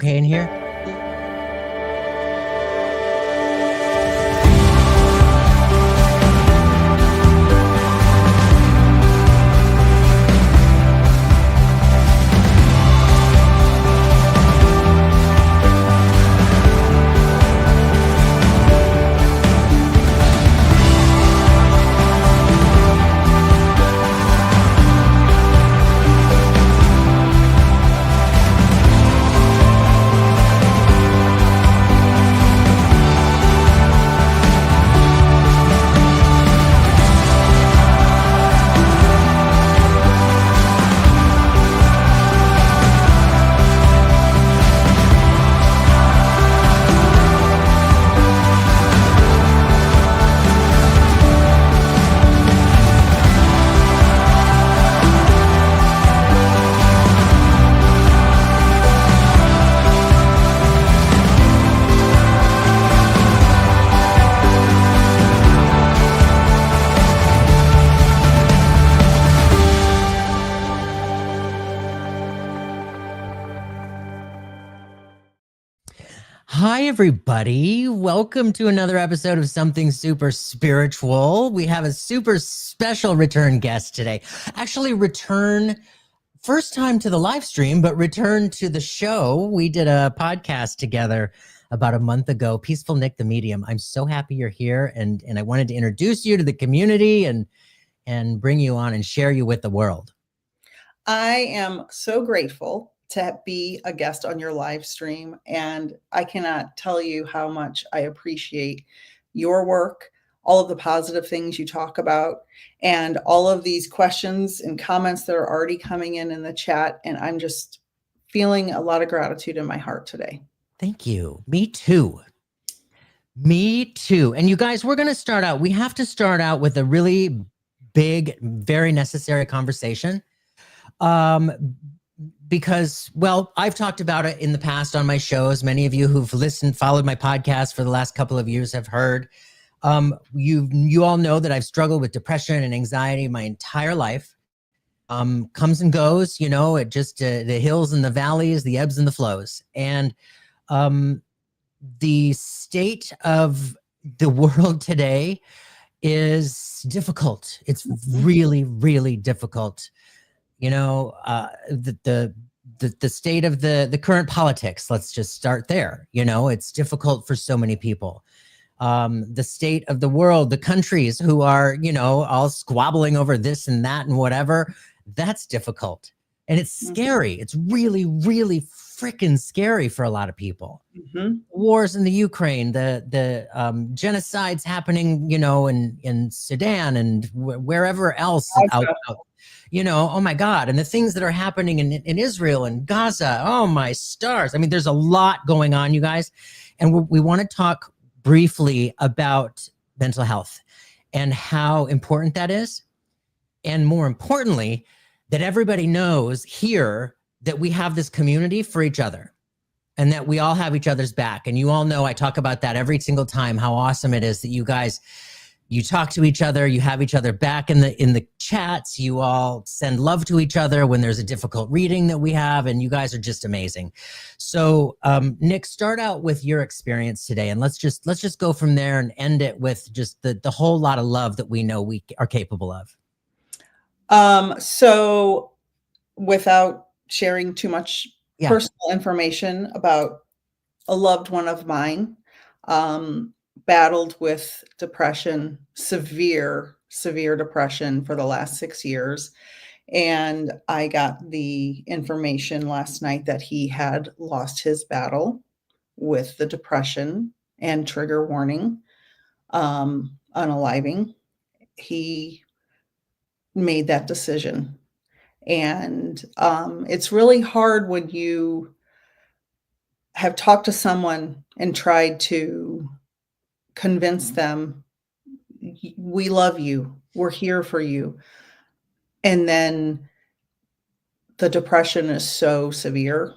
okay in here? Hi, everybody. Welcome to another episode of Something Super Spiritual. We have a super special return guest today. Actually, return first time to the live stream, but return to the show. We did a podcast together about a month ago, Peaceful Nik, the medium. I'm so happy you're here, and I wanted to introduce you to the community and bring you on and share you with the world. I am so grateful to be a guest on your live stream, and I cannot tell you how much I appreciate your work, all of the positive things you talk about, and all of these questions and comments that are already coming in the chat. And I'm just feeling a lot of gratitude in my heart today. Thank you. Me too. Me too. And you guys, we're going to start out. We have to start out with a really big, very necessary conversation. Because, well, I've talked about it in the past on my shows. Many of you who've listened, followed my podcast for the last couple of years have heard. You all know that I've struggled with depression and anxiety my entire life. Comes and goes, you know, it just the hills and the valleys, the ebbs and the flows. And the state of the world today is difficult. It's really, really difficult. You know, the state of the current politics, let's just start there. You know, it's difficult for so many people. The state of the world, the countries who are, you know, all squabbling over this and that and whatever, that's difficult. And it's scary. It's really, really freaking scary for a lot of people. Wars in the Ukraine, the genocides happening, you know, in Sudan and wherever else out. You know, oh my God. And the things that are happening in Israel and Gaza, oh my stars. I mean, there's a lot going on, you guys. And we want to talk briefly about mental health and how important that is. And more importantly, that everybody knows here that we have this community for each other and that we all have each other's back. And you all know I talk about that every single time, how awesome it is that you guys, you talk to each other, you have each other back in the chats, you all send love to each other when there's a difficult reading that we have, and you guys are just amazing. So Nik, start out with your experience today, and let's just go from there and end it with just the whole lot of love that we know we are capable of. So without sharing too much personal information about a loved one of mine, battled with depression, severe depression for the last 6 years. And I got the information last night that he had lost his battle with the depression and trigger warning, unaliving. He made that decision. And it's really hard when you have talked to someone and tried to convince them, we love you, we're here for you. And then the depression is so severe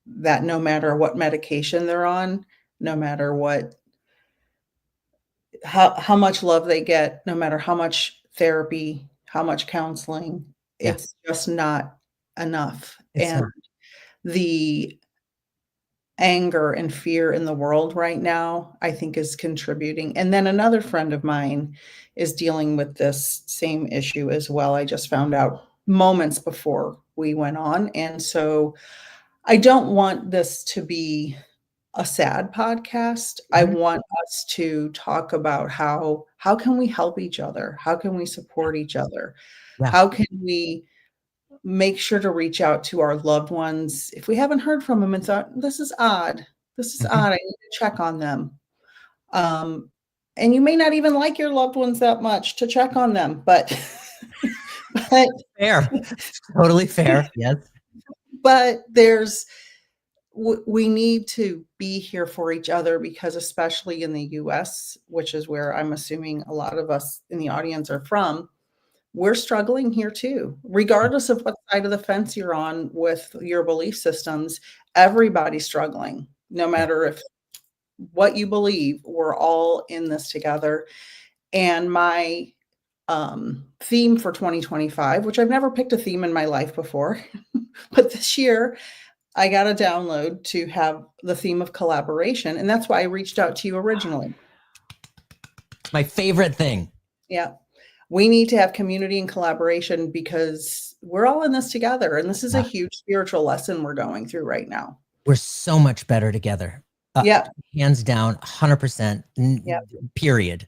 that no matter what medication they're on, no matter how much love they get, no matter how much therapy, how much counseling, it's just not enough. And the anger and fear in the world right now, I think is contributing. And then another friend of mine is dealing with this same issue as well. I just found out moments before we went on. And so I don't want this to be a sad podcast. I Mhm. want us to talk about how can we help each other? How can we support each other? Yeah. How can we make sure to reach out to our loved ones if we haven't heard from them and thought, "This is odd. This is Mhm. odd. I need to check on them." Um, and you may not even like your loved ones that much to check on them, but but Fair. Totally fair. Yes. but there's we need to be here for each other because especially in the US, which is where I'm assuming a lot of us in the audience are from, we're struggling here too. Regardless of what side of the fence you're on with your belief systems, everybody's struggling. No Yeah. matter if what you believe, we're all in this together. And my theme for 2025, which I've never picked a theme in my life before, but this year I got a download to have the theme of collaboration. And that's why I reached out to you originally. My favorite thing. Yeah. We need to have community and collaboration because we're all in this together. And this is a Yeah. huge spiritual lesson we're going through right now. We're so much better together. Yeah. Hands down, 100%, Yeah. period.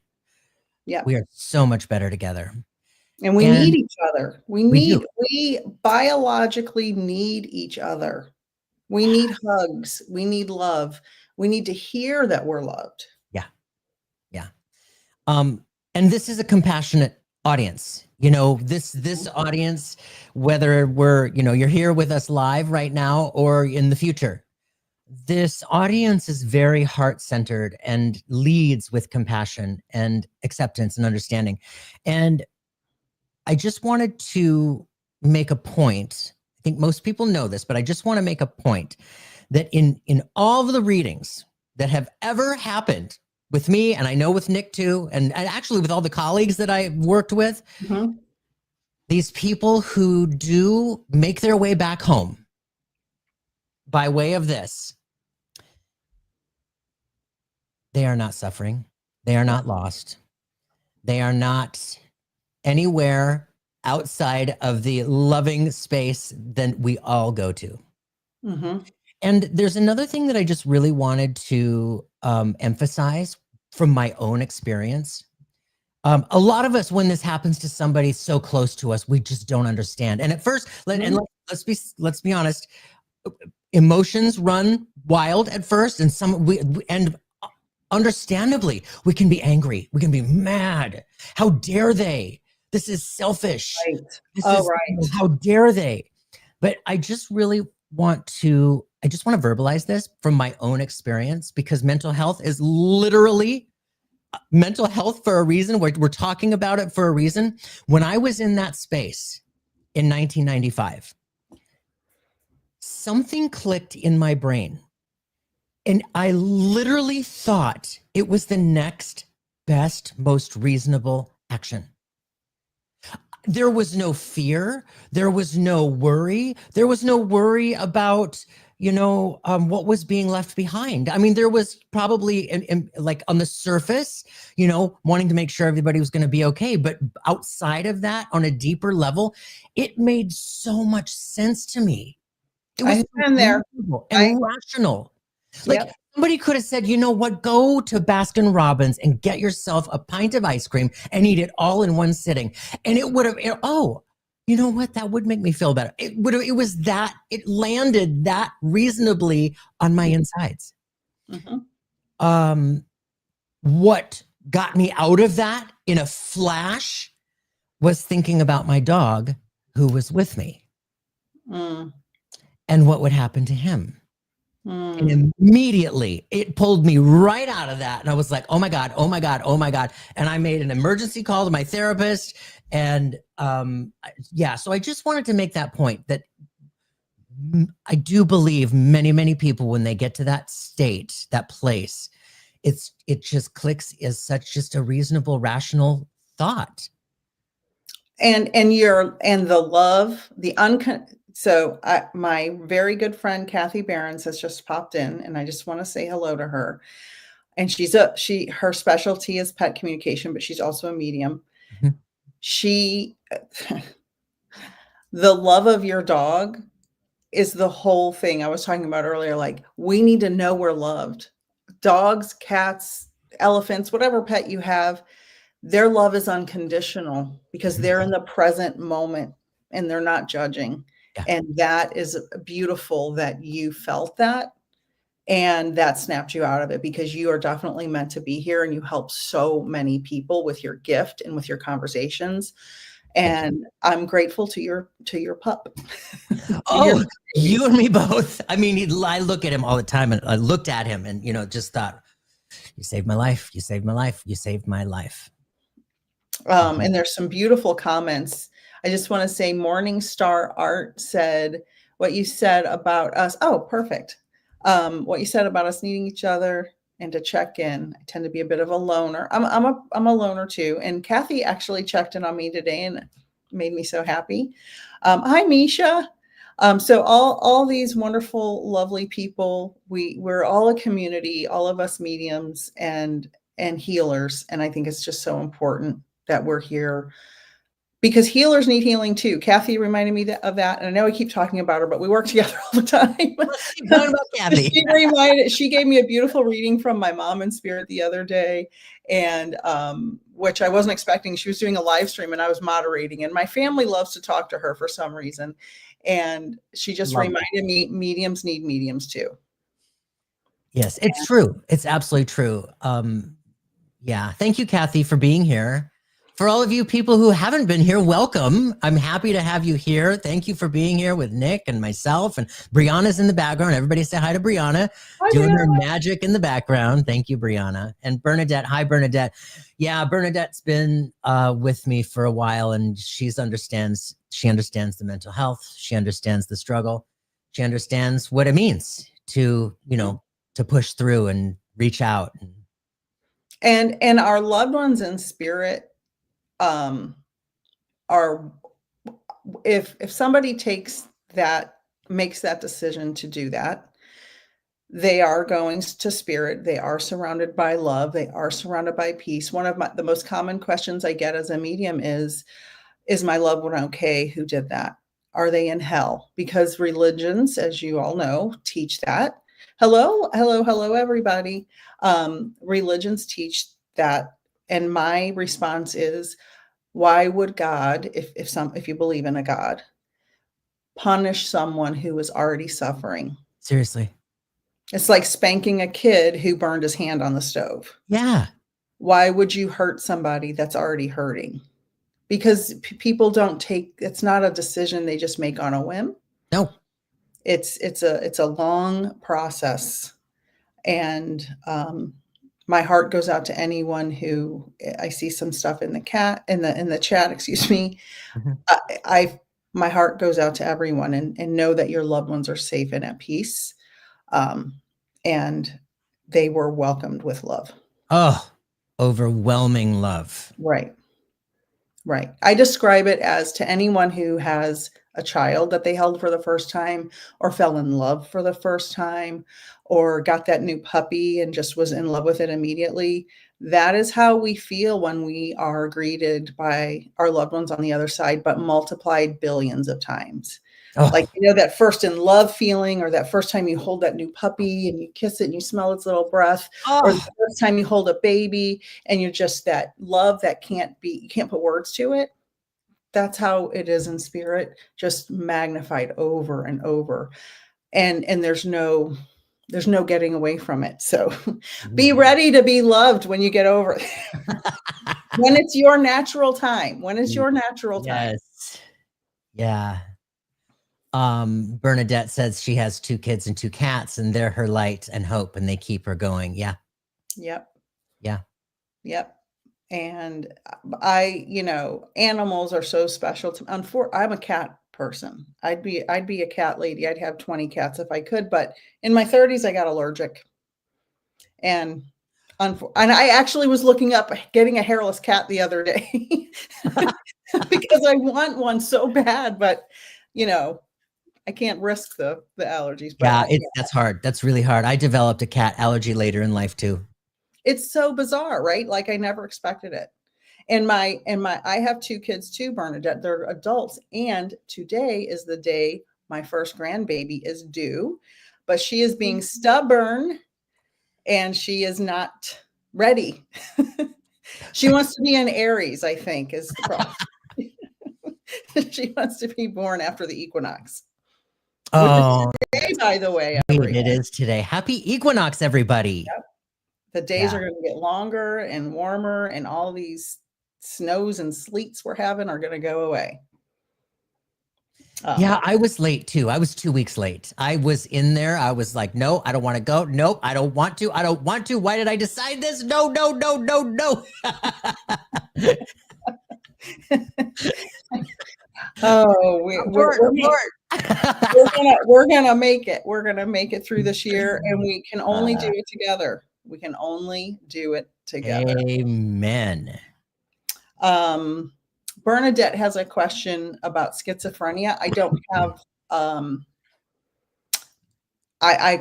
Yeah. We are so much better together. And we And need each other. we do. We biologically need each other. We need hugs. We need love. We need to hear that we're loved. Yeah. Yeah. And this is a compassionate audience. You know, this audience, whether we're, you know, you're here with us live right now or in the future, this audience is very heart-centered and leads with compassion and acceptance and understanding. And I just wanted to make a point. I think most people know this, but I just want to make a point that in all of the readings that have ever happened with me, and I know with Nik too, and actually with all the colleagues that I've worked with, these people who do make their way back home by way of this, they are not suffering. They are not lost. They are not anywhere outside of the loving space that we all go to. And there's another thing that I just really wanted to emphasize from my own experience. A lot of us, when this happens to somebody so close to us, we just don't understand. And at first, let's be honest, emotions run wild at first, and understandably, we can be angry, we can be mad. How dare they? This is selfish. Right. How dare they? But I just want to verbalize this from my own experience, because mental health is literally mental health for a reason. We're talking about it for a reason. When I was in that space in 1995, something clicked in my brain. And I literally thought it was the next best, most reasonable action. There was no fear. There was no worry. There was no worry about, what was being left behind. I mean, there was probably like on the surface, wanting to make sure everybody was going to be okay. But outside of that, on a deeper level, it made so much sense to me. It was there and rational. Like somebody could have said, you know what, go to Baskin Robbins and get yourself a pint of ice cream and eat it all in one sitting. And it would have, you know what, that would make me feel better. It landed that reasonably on my insides. What got me out of that in a flash was thinking about my dog who was with me and what would happen to him. And immediately it pulled me right out of that. And I was like, oh my God, oh my God, oh my God. And I made an emergency call to my therapist. And so I just wanted to make that point that I do believe many, many people, when they get to that state, that place, it just clicks as such just a reasonable, rational thought. And the love, So my very good friend Kathy Behrens has just popped in, and I just want to say hello to her. And her specialty is pet communication, but she's also a medium. Mhm. She the love of your dog is the whole thing I was talking about earlier. Like, we need to know we're loved. Dogs, cats, elephants, whatever pet you have, their love is unconditional because Mhm. they're in the present moment and they're not judging. Yeah. And that is beautiful that you felt that and that snapped you out of it, because you are definitely meant to be here and you help so many people with your gift and with your conversations. Thank you. And I'm grateful to your pup. To your Oh, baby. you and me both. I mean, I look at him all the time, and I looked at him and, just thought, you saved my life. You saved my life. You saved my life. Mhm. And there's some beautiful comments. I just want to say Morning Star Art said what you said about us. Oh, perfect. What you said about us needing each other and to check in. I tend to be a bit of a loner. I'm a loner too. And Kathy actually checked in on me today and made me so happy. Hi, Misha. So all these wonderful, lovely people. We're all a community, all of us mediums and healers. And I think it's just so important that we're here, because healers need healing too. Kathy reminded me of that. And I know I keep talking about her, but we work together all the time. Let's keep talking about Kathy. She gave me a beautiful reading from my mom in spirit the other day, and which I wasn't expecting. She was doing a live stream and I was moderating, and my family loves to talk to her for some reason. And she just Love that. reminded me mediums need mediums too. Yes, it's true. It's absolutely true. Yeah. Thank you, Kathy, for being here. For all of you people who haven't been here, welcome. I'm happy to have you here. Thank you for being here with Nik and myself, and Brianna's in the background. Everybody say hi to Brianna, Hi, doing her Brianna. magic in the background. Thank you, Brianna. And Bernadette. Hi, Bernadette. Yeah, Bernadette's been with me for a while, and she understands the mental health. She understands the struggle. She understands what it means to, to push through and reach out. And our loved ones in spirit, um, are, if somebody makes that decision to do that, they are going to spirit. They are surrounded by love. They are surrounded by peace. One of the most common questions I get as a medium is my loved one okay who did that? Are they in hell? Because religions, as you all know, teach that. Hello, hello, hello, everybody. Religions teach that. And my response is, why would God, if you believe in a God, punish someone who is already suffering? Seriously. It's like spanking a kid who burned his hand on the stove. Yeah. Why would you hurt somebody that's already hurting? Because people don't it's not a decision they just make on a whim. No. It's a long process. And my heart goes out to anyone who, I see some stuff in the chat, excuse me. Mhm. I my heart goes out to everyone, and know that your loved ones are safe and at peace. And they were welcomed with love. Oh, overwhelming love. Right. Right. I describe it as, to anyone who has a child that they held for the first time, or fell in love for the first time, or got that new puppy and just was in love with it immediately. That is how we feel when we are greeted by our loved ones on the other side, but multiplied billions of times. Like, Oh, that first in love feeling, or that first time you hold that new puppy and you kiss it and you smell its little breath, or the oh, first time you hold a baby and you're just, that love that you can't put words to it. That's how it is in spirit, just magnified over and over. And there's no getting away from it. So be ready to be loved when you get over it. When it's your natural time. When it's your natural time. yes. Yeah. Bernadette says she has 2 kids and 2 cats, and they're her light and hope, and they keep her going. Yeah. Yep. Yeah. Yep. And animals are so special to me. I'm a cat person. I'd be a cat lady. I'd have 20 cats if I could, but in my 30s I got allergic. And I actually was looking up getting a hairless cat the other day because I want one so bad, but you know, I can't risk the allergies, but Yeah, that's hard. That's really hard. I developed a cat allergy later in life too. it's so bizarre, right? Like I never expected it. And I have 2 kids too, Bernadette. They're adults, and today is the day my first grandbaby is due, but she is being stubborn and she is not ready. She wants to be an Aries, I think, is the problem. She wants to be born after the equinox. Which is today, by the way. It is today. Happy equinox, everybody. Yep. The days are going to get longer and warmer, and all these snows and sleets we're having are going to go away. Yeah, I was late too. I was 2 weeks late. I was in there. I was like, no, I don't want to go. Nope, I don't want to. I don't want to. Why did I decide this? No, no, no, no, no. Oh, we're gonna make it. We're gonna make it through this year, and we can only do it together. We can only do it together. Amen. Bernadette has a question about schizophrenia. I don't have. I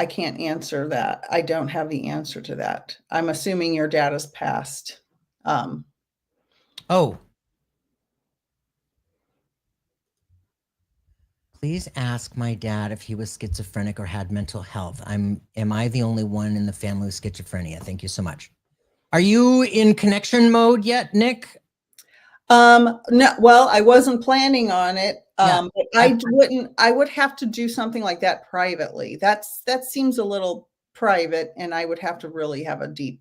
can't answer that. I don't have the answer to that. I'm assuming your dad has passed. Oh. Please ask my dad if he was schizophrenic or had mental health. Am I the only one in the family with schizophrenia? Thank you so much. Are you in connection mode yet, Nik? No, well, I wasn't planning on it. But I would have to do something like that privately. That seems a little private, and I would have to really have a deep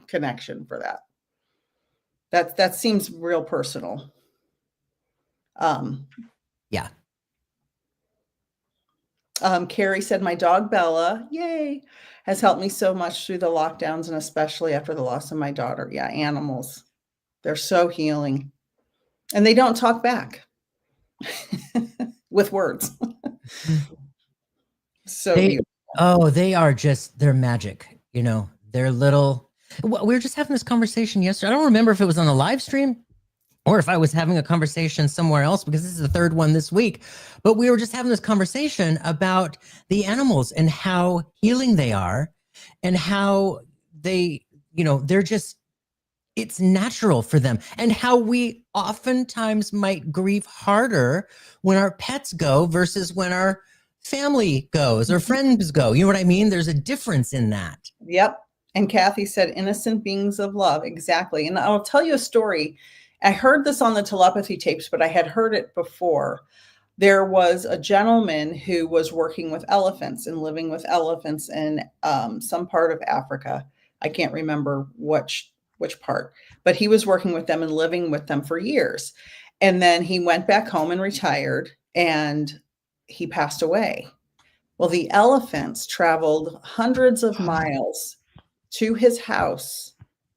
connection for that. That seems real personal. Yeah. Carrie said, my dog Bella, yay, has helped me so much through the lockdowns, and especially after the loss of my daughter. Yeah, animals, they're so healing, and they don't talk back with words. So beautiful. They are just, they're magic. You know, they're little. We were just having this conversation yesterday. I don't remember if it was on the live stream or if I was having a conversation somewhere else, because this is the third one this week. But we were just having this conversation about the animals and how healing they are, and how they, you know, they're just, it's natural for them, and how we oftentimes might grieve harder when our pets go versus when our family goes or friends go. You know what I mean? There's a difference in that. Yep. And Kathy said, innocent beings of love. Exactly. And I'll tell you a story. I heard this on the telepathy tapes, but I had heard it before. There was a gentleman who was working with elephants and living with elephants in some part of Africa. I can't remember which part, but he was working with them and living with them for years. And then he went back home and retired, and he passed away. Well, the elephants traveled hundreds of miles to his house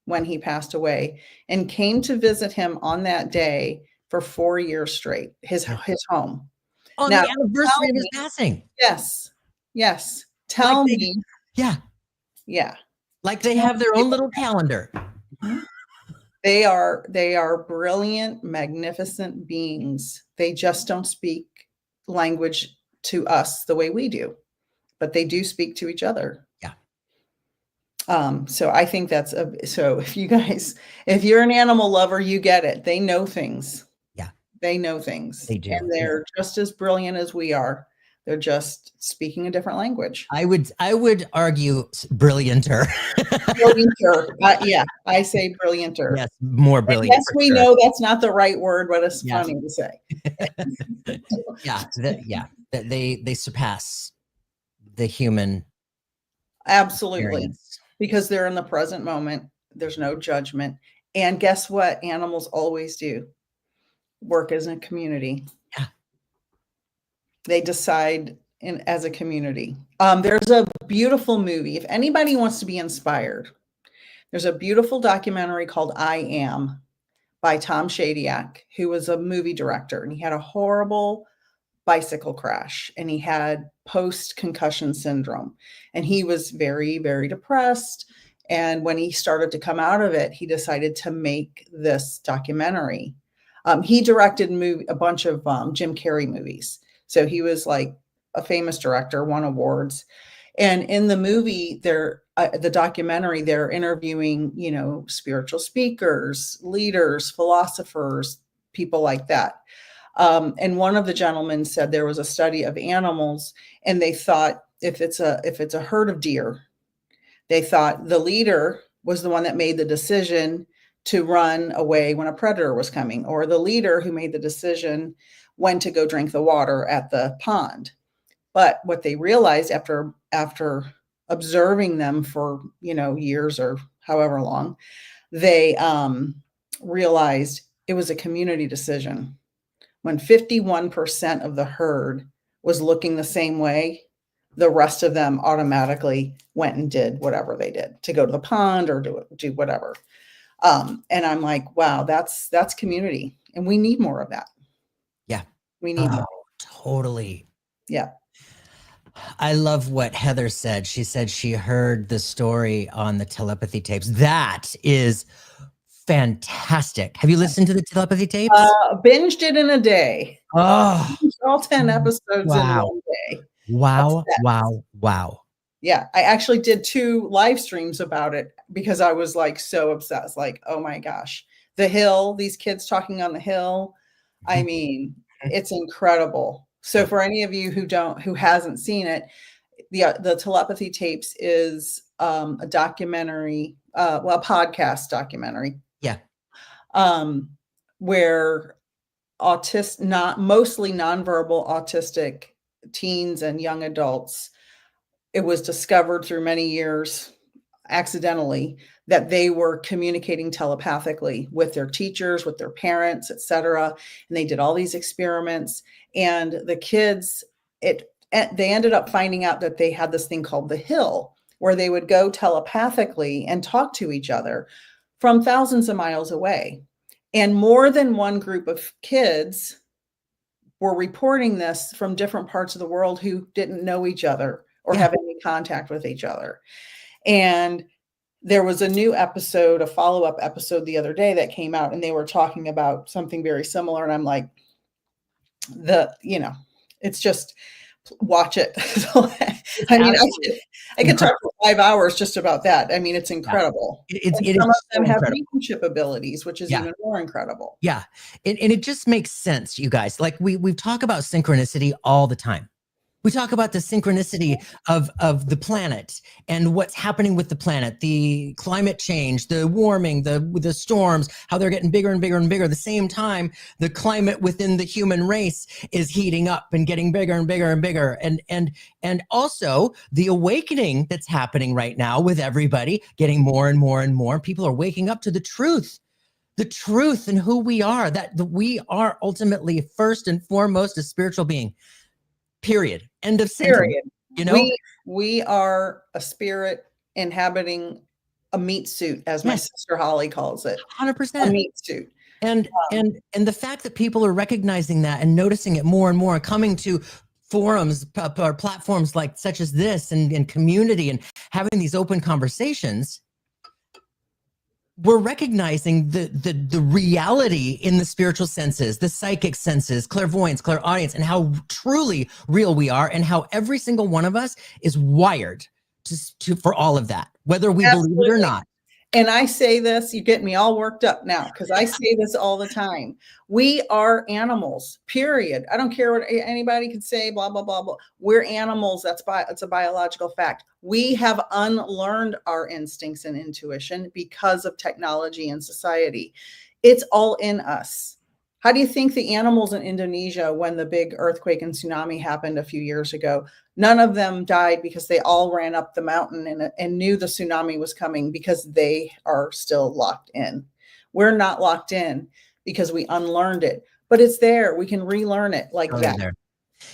when he passed away, and came to visit him on that day for 4 years straight, his home. On the anniversary of his passing. Yes. Tell me. Yeah. Yeah. Like they have their own little calendar. They are brilliant, magnificent beings. They just don't speak language to us the way we do, but they do speak to each other. Yeah. So I think so if you're an animal lover, you get it. They know things. Yeah. They know things. They do. And they're just as brilliant as we are. They're just speaking a different language. I would argue brillianter. Brillianter. Yeah, I say brillianter. Yes, more brilliant. Yes, we know that's not the right word, but it's funny to say. They surpass the human. Absolutely. Experience. Because they're in the present moment. There's no judgment. And guess what? Animals always do. Work as a community. Yeah. They decide as a community. There's a beautiful movie. If anybody wants to be inspired, there's a beautiful documentary called I Am by Tom Shadyac, who was a movie director, and he had a horrible bicycle crash, and he had post-concussion syndrome, and he was very, very depressed. And when he started to come out of it, he decided to make this documentary. He directed a bunch of Jim Carrey movies. So he was like a famous director, won awards. And in the movie, the documentary, they're interviewing, spiritual speakers, leaders, philosophers, people like that. And one of the gentlemen said there was a study of animals, and they thought if it's a herd of deer, they thought the leader was the one that made the decision to run away when a predator was coming, or the leader who made the decision when to go drink the water at the pond. But what they realized after observing them for years or however long, they realized it was a community decision. When 51% of the herd was looking the same way, the rest of them automatically went and did whatever they did to go to the pond or do whatever. And I'm like, wow, that's community, and we need more of that. Yeah, we need more. Totally. Yeah. I love what Heather said. She said she heard the story on the telepathy tapes. That is fantastic. Have you listened to the telepathy tapes? Binged it in a day. Oh, all 10 episodes wow. in one day. Wow, Obsessed. wow. Yeah, I actually did 2 live streams about it because I was like so obsessed. Like, oh my gosh, the hill, these kids talking on the hill. I mean, it's incredible. So for any of you who hasn't seen it, the telepathy tapes is a documentary, a podcast documentary. Yeah. Where mostly nonverbal autistic teens and young adults, it was discovered through many years accidentally that they were communicating telepathically with their teachers, with their parents, etc. And they did all these experiments, and the kids, they ended up finding out that they had this thing called the hill, where they would go telepathically and talk to each other from thousands of miles away. And more than one group of kids were reporting this from different parts of the world who didn't know each other or have any contact with each other. And there was a new episode, a follow-up episode the other day that came out, and they were talking about something very similar. And I'm like, it's just, watch it. I mean, I could talk for 5 hours just about that. I mean, it's incredible. Some of them have mediumship abilities, which is even more incredible. Yeah. And it just makes sense, you guys. Like we talk about synchronicity all the time. We talk about the synchronicity of the planet and what's happening with the planet, the climate change, the warming, the storms, how they're getting bigger and bigger and bigger. At the same time, the climate within the human race is heating up and getting bigger and bigger and bigger. And also the awakening that's happening right now with everybody getting more and more and more. People are waking up to the truth and who we are, that we are ultimately first and foremost a spiritual being. Period. End of sentence. We are a spirit inhabiting a meat suit, as my sister Holly calls it. 100%. A meat suit. And the fact that people are recognizing that and noticing it more and more, coming to forums or platforms like such as this and community and having these open conversations, we're recognizing the reality in the spiritual senses, the psychic senses, clairvoyance, clairaudience, and how truly real we are, and how every single one of us is wired for all of that, whether we believe it or not. And I say this, you get me all worked up now, because I say this all the time. We are animals, period. I don't care what anybody can say, blah, blah, blah, blah. We're animals. It's a biological fact. We have unlearned our instincts and intuition because of technology and society. It's all in us. How do you think the animals in Indonesia, when the big earthquake and tsunami happened a few years ago, none of them died because they all ran up the mountain and knew the tsunami was coming, because they are still locked in. We're not locked in because we unlearned it, but it's there. We can relearn it like that. There.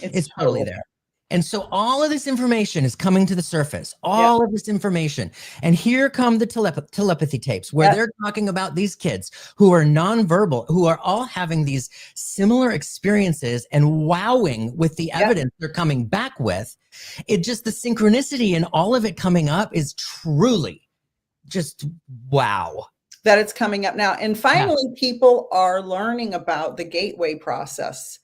It's totally there. And so all of this information is coming to the surface, all of this information. And here come the telepathy tapes, where they're talking about these kids who are nonverbal, who are all having these similar experiences and wowing with the evidence they're coming back with. It just, the synchronicity and all of it coming up is truly just wow. That it's coming up now. And finally, people are learning about the gateway process.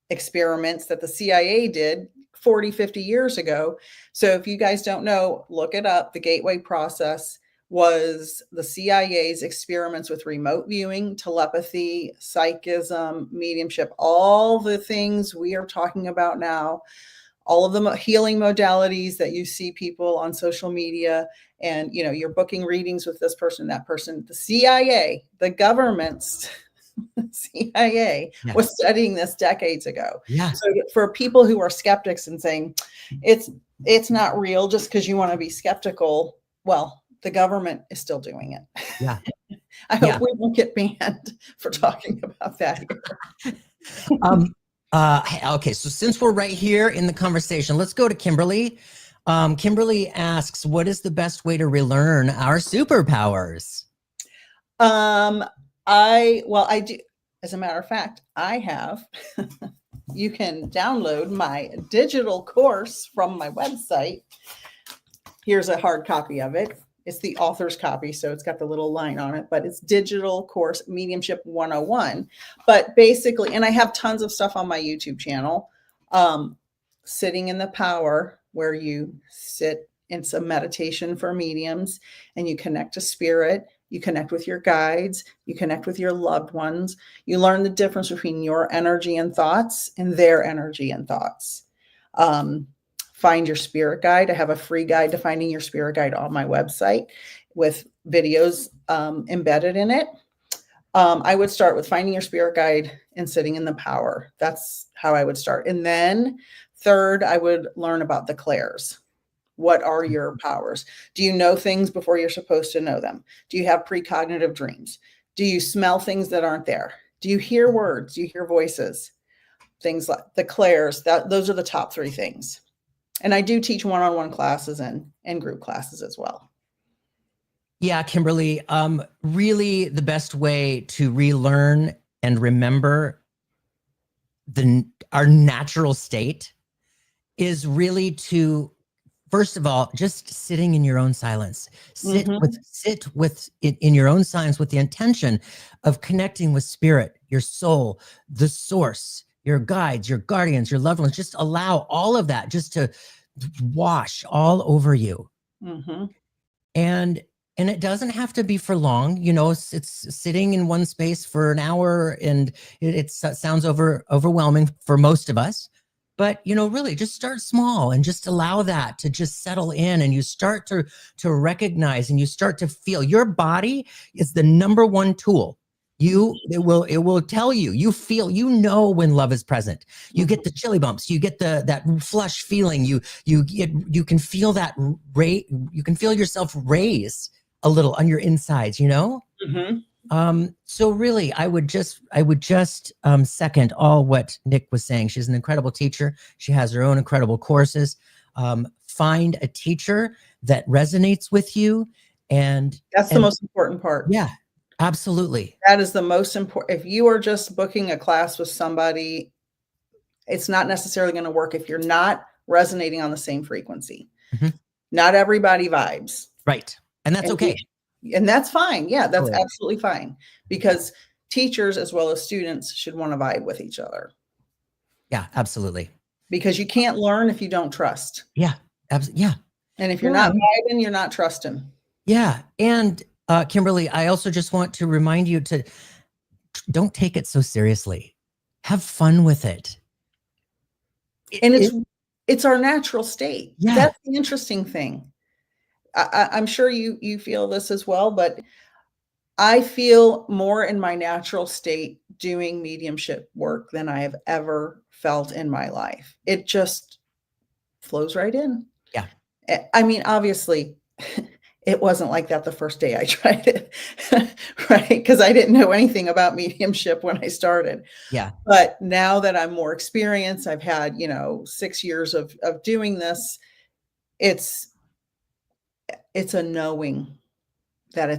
experiments that the CIA did 40, 50 years ago. So if you guys don't know, look it up. The Gateway Process was the CIA's experiments with remote viewing, telepathy, psychism, mediumship, all the things we are talking about now, all of the healing modalities that you see people on social media, and you're booking readings with this person, that person. The CIA, the government's CIA was studying this decades ago. Yeah. So for people who are skeptics and saying it's not real just because you want to be skeptical, well, the government is still doing it. Yeah. I hope we won't get banned for talking about that here. Okay, so since we're right here in the conversation, let's go to Kimberly. Kimberly asks, what is the best way to relearn our superpowers? I do. As a matter of fact, I have, you can download my digital course from my website. Here's a hard copy of it. It's the author's copy, so it's got the little line on it, but it's digital course Mediumship 101. But basically, and I have tons of stuff on my YouTube channel, Sitting in the Power, where you sit, it's a meditation for mediums, and you connect to spirit, you connect with your guides, you connect with your loved ones, you learn the difference between your energy and thoughts and their energy and thoughts. Find your spirit guide. I have a free guide to finding your spirit guide on my website with videos embedded in it. I would start with finding your spirit guide and sitting in the power. That's how I would start. And then third, I would learn about the clairs. What are your powers? Do you know things before you're supposed to know them? Do you have precognitive dreams? Do you smell things that aren't there? Do you hear words? Do you hear voices? Things like the clairs. Those are the top three things. And I do teach one-on-one classes and group classes as well. Yeah, Kimberly, really the best way to relearn and remember our natural state is really to, first of all, just sitting in your own silence. Sit in your own silence with the intention of connecting with spirit, your soul, the source, your guides, your guardians, your loved ones. Just allow all of that just to wash all over you. And it doesn't have to be for long. It's sitting in one space for an hour, and it sounds overwhelming for most of us. But, really just start small and just allow that to just settle in, and you start to recognize, and you start to feel. Your body is the number one tool. It will tell you, you feel, when love is present. You get the chilly bumps, you get that flush feeling, you can feel that you can feel yourself raise a little on your insides, So really, I would just second all what Nik was saying. She's an incredible teacher. She has her own incredible courses. Find a teacher that resonates with you, and that's the most important part. Yeah, absolutely. That is the most important. If you are just booking a class with somebody, it's not necessarily going to work if you're not resonating on the same frequency. Not everybody vibes. Right. And that's okay. And that's fine. Yeah, that's absolutely fine, because teachers as well as students should want to vibe with each other. Yeah, absolutely. Because you can't learn if you don't trust. Yeah, absolutely. Yeah. And if you're not vibing, you're not trusting. Yeah. And Kimberly, I also just want to remind you to don't take it so seriously. Have fun with it. And it's our natural state. Yeah. That's the interesting thing. I'm sure you feel this as well, but I feel more in my natural state doing mediumship work than I have ever felt in my life. It just flows right in. Yeah. I mean, obviously, it wasn't like that the first day I tried it, right? Because I didn't know anything about mediumship when I started. Yeah. But now that I'm more experienced, I've had, 6 years of doing this. It's a knowing that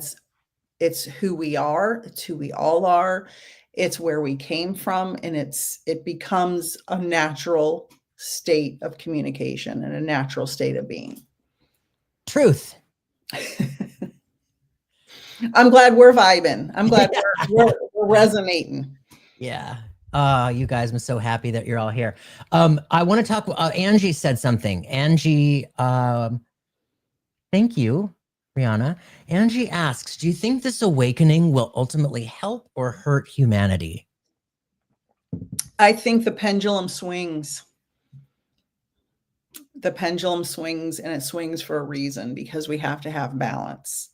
it's who we are, it's who we all are, it's where we came from, and it becomes a natural state of communication and a natural state of being. Truth. I'm glad we're vibing. I'm glad we're resonating. Yeah. You guys, I'm so happy that you're all here. I want to talk. Angie said something. Angie, thank you, Rihanna. Angie asks, do you think this awakening will ultimately help or hurt humanity? I think the pendulum swings. The pendulum swings, and it swings for a reason, because we have to have balance.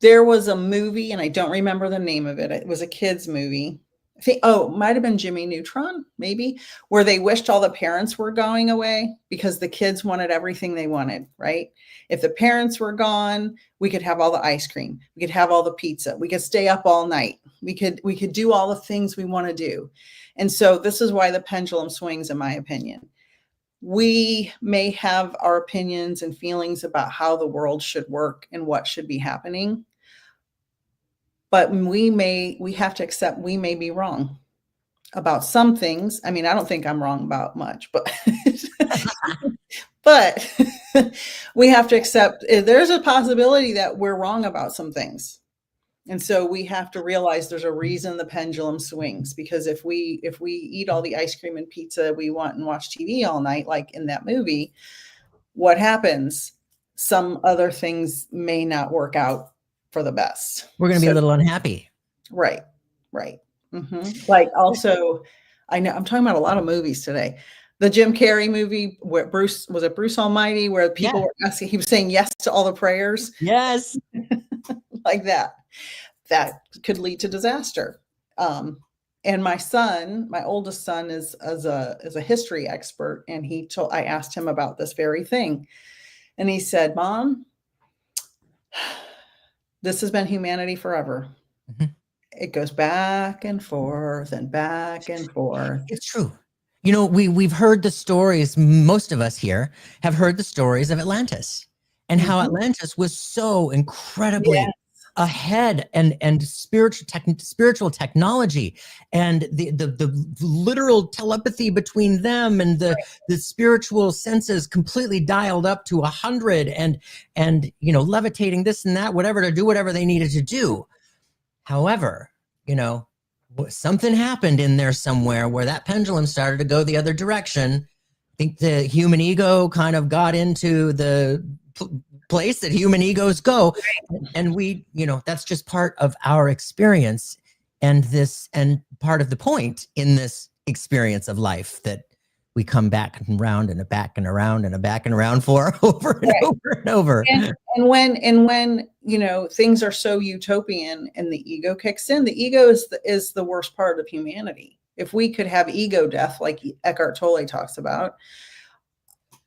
There was a movie, and I don't remember the name of it. It was a kid's movie. I think, oh, it might have been Jimmy Neutron, maybe, where they wished all the parents were going away because the kids wanted everything they wanted, right? If the parents were gone, we could have all the ice cream. We could have all the pizza. We could stay up all night. We could do all the things we want to do. And so this is why the pendulum swings, in my opinion. We may have our opinions and feelings about how the world should work and what should be happening, but we have to accept we may be wrong about some things. I mean, I don't think I'm wrong about much, but but we have to accept there's a possibility that we're wrong about some things. And so we have to realize there's a reason the pendulum swings, because if we eat all the ice cream and pizza we want and watch TV all night, like in that movie, what happens? Some other things may not work out for the best. We're going to be a little unhappy. Right. Mm-hmm. Like also, I know I'm talking about a lot of movies today. The Jim Carrey movie where Bruce Almighty, where people were asking, he was saying yes to all the prayers. Yes. Like that could lead to disaster. And my oldest son is a history expert. And I asked him about this very thing. And he said, Mom, this has been humanity forever. Mm-hmm. It goes back and forth and back and forth. It's true. You know, we've heard the stories. Most of us here have heard the stories of Atlantis and how Atlantis was so incredibly ahead and spiritual technology, and the literal telepathy between them and the spiritual senses completely dialed up to 100, and you know, levitating this and that, whatever, to do whatever they needed to do. However, you know, something happened in there somewhere where that pendulum started to go the other direction. I think the human ego kind of got into the place that human egos go, and we, you know, that's just part of our experience, and part of the point in this experience of life that we come back and round and back and around and back and around for over and over and over. And when you know, things are so utopian and the ego kicks in, the ego is the worst part of humanity. If we could have ego death, like Eckhart Tolle talks about,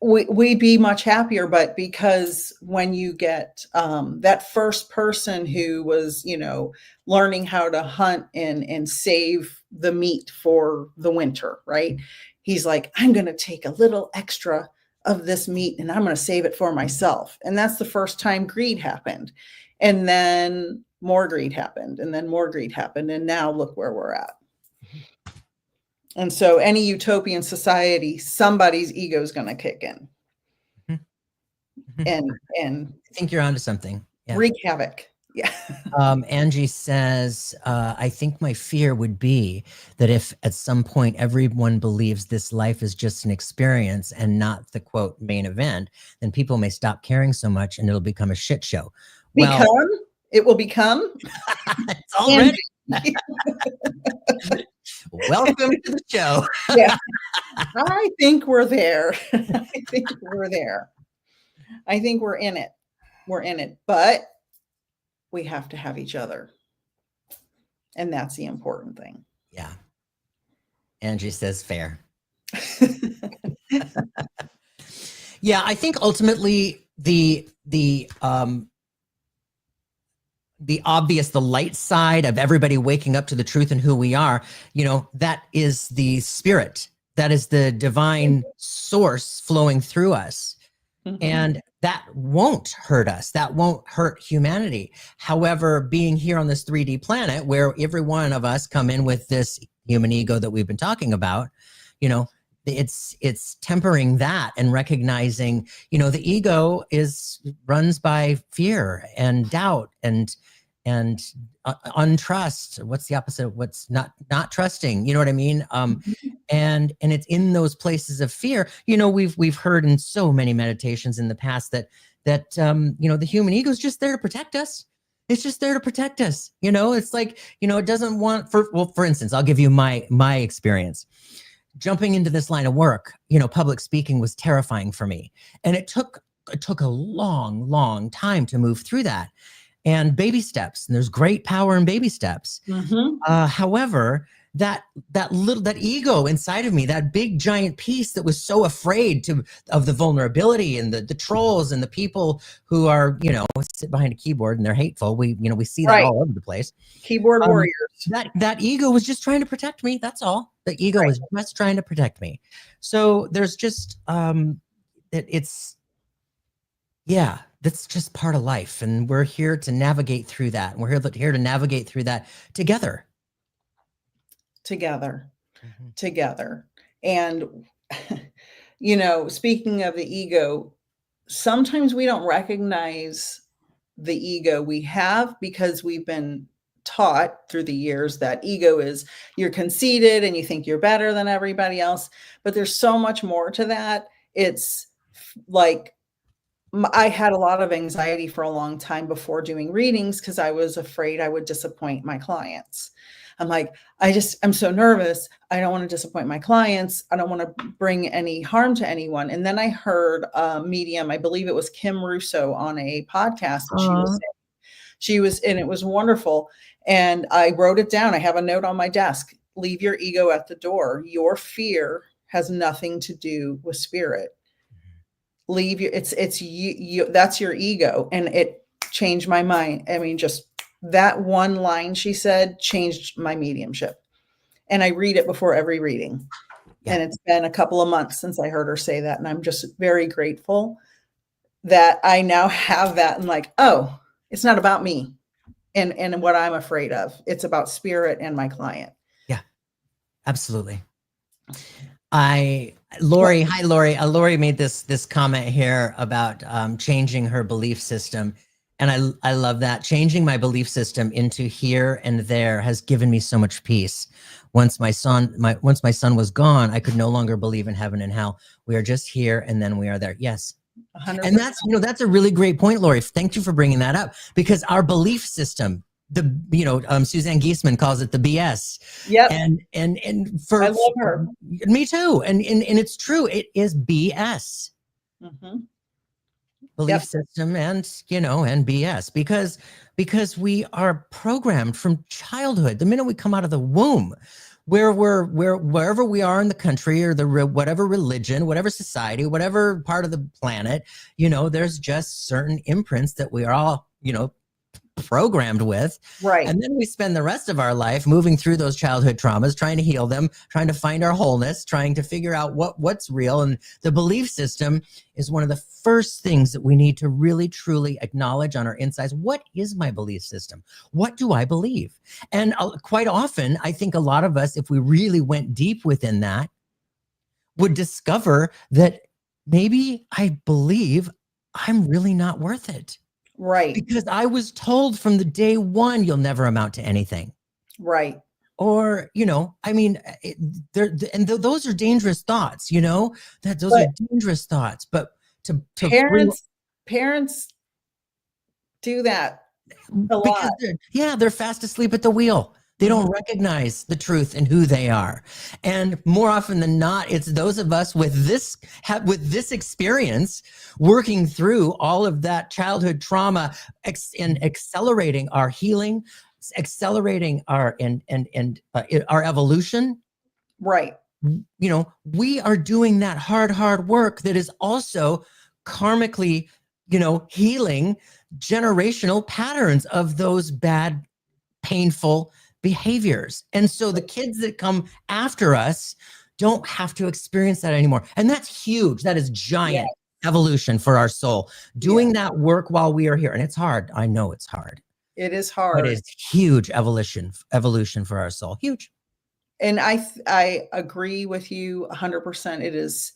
we'd be much happier. But because when you get that first person who was, you know, learning how to hunt and save the meat for the winter, right? He's like, I'm going to take a little extra of this meat and I'm going to save it for myself. And that's the first time greed happened. And then more greed happened, and then more greed happened. And now look where we're at. And so any utopian society, somebody's ego is going to kick in. And I think you're onto something. Wreak havoc. Yeah. Angie says, I think my fear would be that if at some point everyone believes this life is just an experience and not the quote main event, then people may stop caring so much and it'll become a shit show. It will become. It's already. Welcome to the show. Yeah. I think we're there. I think we're there. I think we're in it. We're in it. But we have to have each other. And that's the important thing. Yeah. Angie says fair. Yeah, I think ultimately the obvious, the light side of everybody waking up to the truth and who we are, you know, that is the spirit. That is the divine source flowing through us. Mm-hmm. And that won't hurt us. That won't hurt humanity. However, being here on this 3D planet where every one of us come in with this human ego that we've been talking about, you know, it's tempering that and recognizing, you know, the ego runs by fear and doubt and untrust. What's the opposite? What's not trusting? You know what I mean? And it's in those places of fear. We've heard in so many meditations in the past that the human ego is just there to protect us. It's just there to protect us. It's like, it doesn't want for instance, I'll give you my experience. Jumping into this line of work, public speaking was terrifying for me. And it took a long, long time to move through that. And baby steps, and there's great power in baby steps. However, that ego inside of me, that big giant piece that was so afraid of the vulnerability and the trolls and the people who are, sit behind a keyboard and they're hateful. We see that all over the place. Keyboard warriors. That ego was just trying to protect me. That's all. The ego was just trying to protect me. So there's just that's just part of life, and we're here to navigate through that. And we're here to navigate through that together. And speaking of the ego, sometimes we don't recognize the ego we have because we've been taught through the years that ego is you're conceited and you think you're better than everybody else. But there's so much more to that. It's like, I had a lot of anxiety for a long time before doing readings because I was afraid I would disappoint my clients. I'm like, I'm so nervous. I don't want to disappoint my clients. I don't want to bring any harm to anyone. And then I heard a medium, I believe it was Kim Russo, on a podcast. And and it was wonderful. And I wrote it down. I have a note on my desk: leave your ego at the door. Your fear has nothing to do with spirit. Leave your, it's you, that's your ego. And it changed my mind. I mean, just that one line she said changed my mediumship. And I read it before every reading. And it's been a couple of months since I heard her say that. And I'm just very grateful that I now have that. And like, oh, it's not about me and what I'm afraid of. It's about spirit and my client. Yeah, absolutely. Lori, hi, Lori. Lori made this comment here about changing her belief system. And I love that. Changing my belief system into here and there has given me so much peace. Once my son was gone, I could no longer believe in heaven and hell. We are just here and then we are there. Yes. 100%. And that's a really great point, Lori. Thank you for bringing that up, because our belief system, Suzanne Giesemann calls it the BS. Yep. And I love her. Me too. And it's true. It is BS. Belief system and BS, because we are programmed from childhood. The minute we come out of the womb, wherever we are in the country or whatever religion, whatever society, whatever part of the planet, there's just certain imprints that we are all, programmed with. Right. And then we spend the rest of our life moving through those childhood traumas, trying to heal them, trying to find our wholeness, trying to figure out what's real. And the belief system is one of the first things that we need to really, truly acknowledge on our insides. What is my belief system? What do I believe? And quite often, I think a lot of us, if we really went deep within that, would discover that maybe I believe I'm really not worth it. Right. Because I was told from the day one, you'll never amount to anything. Right. Or, I mean, those are dangerous thoughts, those are dangerous thoughts. But to parents do that a lot. They're fast asleep at the wheel. They don't recognize the truth and who they are. And more often than not, it's those of us with this experience working through all of that childhood trauma and accelerating our healing, accelerating our evolution. Right. We are doing that hard work that is also karmically, healing generational patterns of those bad, painful behaviors. And so the kids that come after us don't have to experience that anymore. And that's huge. That is giant evolution for our soul. Doing that work while we are here. And it's hard. I know it's hard. It is hard. But it's huge evolution for our soul. Huge. And I agree with you 100%.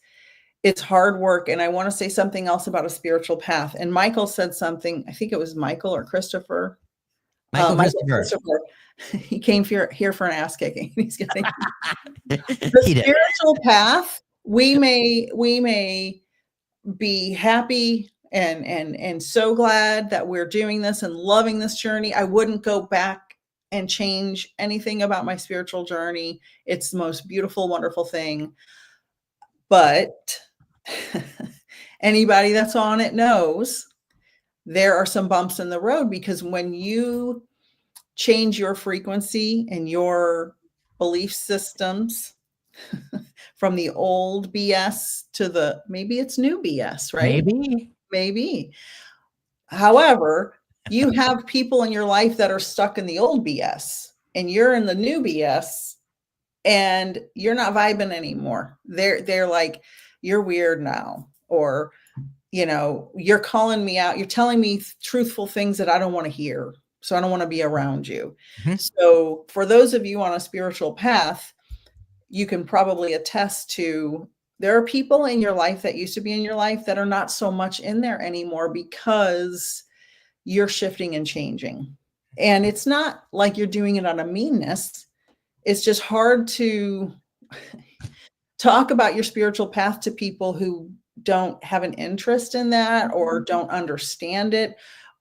It's hard work. And I want to say something else about a spiritual path. And Michael said something, I think it was Michael or Christopher, Michael Michael Christopher. Christopher. He came here for an ass kicking. He's getting the He did. spiritual path. We may be happy and so glad that we're doing this and loving this journey. I wouldn't go back and change anything about my spiritual journey. It's the most beautiful, wonderful thing. But anybody that's on it knows there are some bumps in the road, because when you change your frequency and your belief systems from the old BS to maybe it's new BS, right? Maybe. However, you have people in your life that are stuck in the old BS and you're in the new BS and you're not vibing anymore. They're like, you're weird now, or, you're calling me out. You're telling me truthful things that I don't want to hear. So I don't want to be around you. Mm-hmm. So for those of you on a spiritual path, you can probably attest to, there are people in your life that used to be in your life that are not so much in there anymore because you're shifting and changing. And it's not like you're doing it out of meanness. It's just hard to talk about your spiritual path to people who don't have an interest in that, or don't understand it,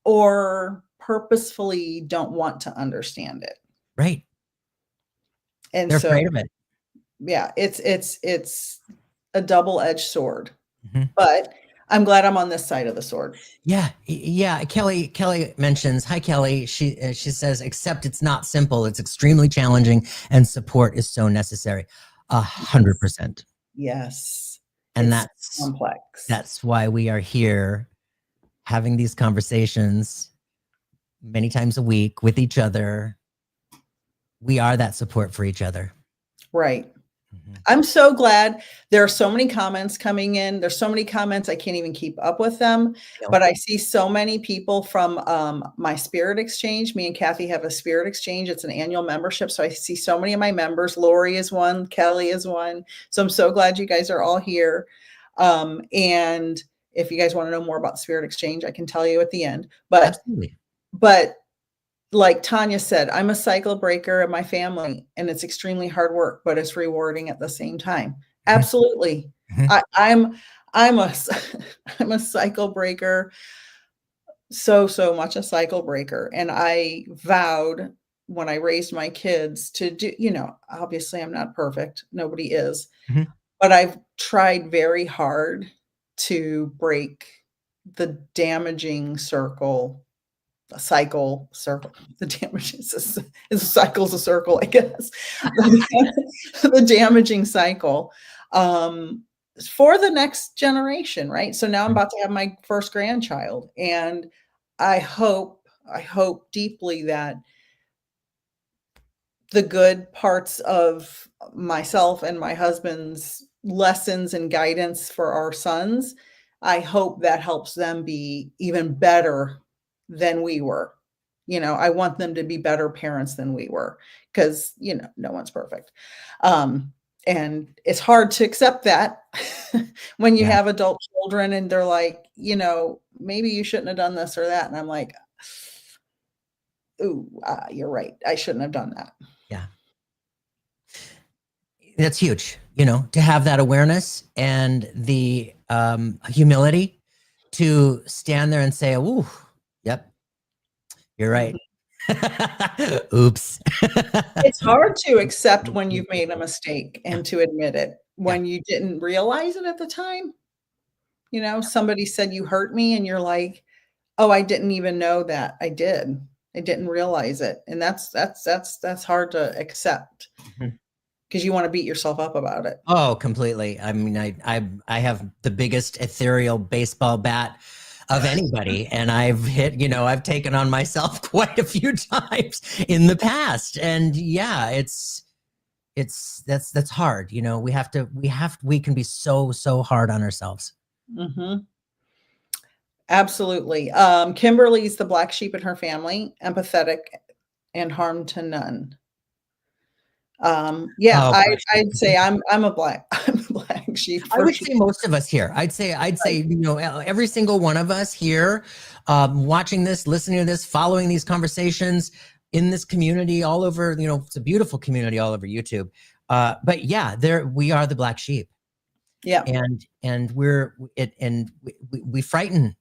or purposefully don't want to understand it. Right. And they're afraid of it. Yeah, it's a double-edged sword. Mm-hmm. But I'm glad I'm on this side of the sword. Yeah. Kelly mentions, hi Kelly. She says, except it's not simple. It's extremely challenging, and support is so necessary. 100%. Yes. And that's complex. That's why we are here having these conversations many times a week with each other. We are that support for each other. Right. Mm-hmm. I'm so glad there are so many comments coming in. There's so many comments, I can't even keep up with them. Yep. But I see so many people from my Spirit Exchange. Me and Kathy have a Spirit Exchange. It's an annual membership. So I see so many of my members. Lori is one. Kelly is one. So I'm so glad you guys are all here. And if you guys want to know more about Spirit Exchange, I can tell you at the end. But absolutely. But like Tanya said, I'm a cycle breaker in my family, and it's extremely hard work, but it's rewarding at the same time. Absolutely. Mm-hmm. I'm a cycle breaker. So much a cycle breaker. And I vowed when I raised my kids to do, obviously I'm not perfect. Nobody is, mm-hmm. But I've tried very hard to break the damaging cycle. The damage is a cycle's a circle, I guess. The damaging cycle for the next generation, right? So now I'm about to have my first grandchild, and I hope deeply that the good parts of myself and my husband's lessons and guidance for our sons, I hope that helps them be even better than we were. I want them to be better parents than we were, because, no one's perfect. And it's hard to accept that when you have adult children and they're like, maybe you shouldn't have done this or that. And I'm like, ooh, you're right. I shouldn't have done that. Yeah. That's huge, to have that awareness and the humility to stand there and say, ooh, yep, you're right. Oops. It's hard to accept when you've made a mistake and to admit it when you didn't realize it at the time. Somebody said you hurt me and you're like, oh, I didn't even know that. I did. I didn't realize it. And that's hard to accept, because you want to beat yourself up about it. Oh, completely. I mean, I have the biggest ethereal baseball bat of anybody, and I've I've taken on myself quite a few times in the past. And yeah, that's hard. We can be so hard on ourselves. Mm-hmm. Absolutely. Kimberly's the black sheep in her family, empathetic and harm to none. I'd say I'm a black sheep I for would sure. say most of us here. I'd say, Right. you know, every single one of us here, watching this, listening to this, following these conversations in this community all over, you know, it's a beautiful community all over YouTube. But yeah, we are the black sheep. Yeah. And we're it, and we frighten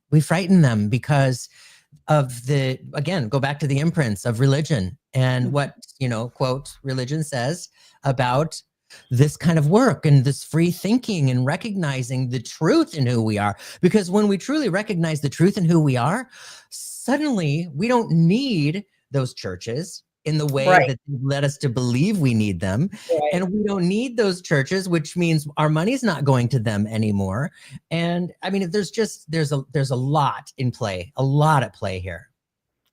them because of the, again, go back to the imprints of religion and what, you know, quote, religion says about this kind of work and this free thinking and recognizing the truth in who we are. Because when we truly recognize the truth in who we are, suddenly we don't need those churches in the way Right. that led us to believe we need them. Right. And we don't need those churches, which means our money's not going to them anymore. And I mean, there's a lot in play, a lot at play here.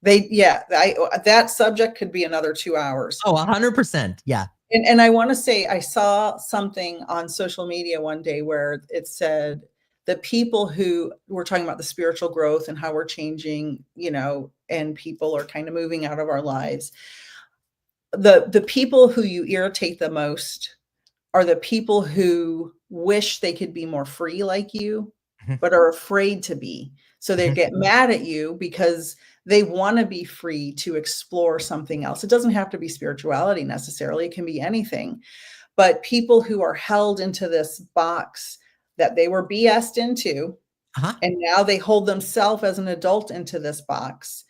That subject could be another 2 hours. Oh, 100%. Yeah. And I want to say, I saw something on social media one day where it said the people who were talking about the spiritual growth and how we're changing, you know, and people are kind of moving out of our lives. The people who you irritate the most are the people who wish they could be more free like you, Mhm. but are afraid to be. So they Mhm. get mad at you because they want to be free to explore something else. It doesn't have to be spirituality necessarily, it can be anything. But people who are held into this box that they were BS'd into, Uh-huh. and now they hold themselves as an adult into this box.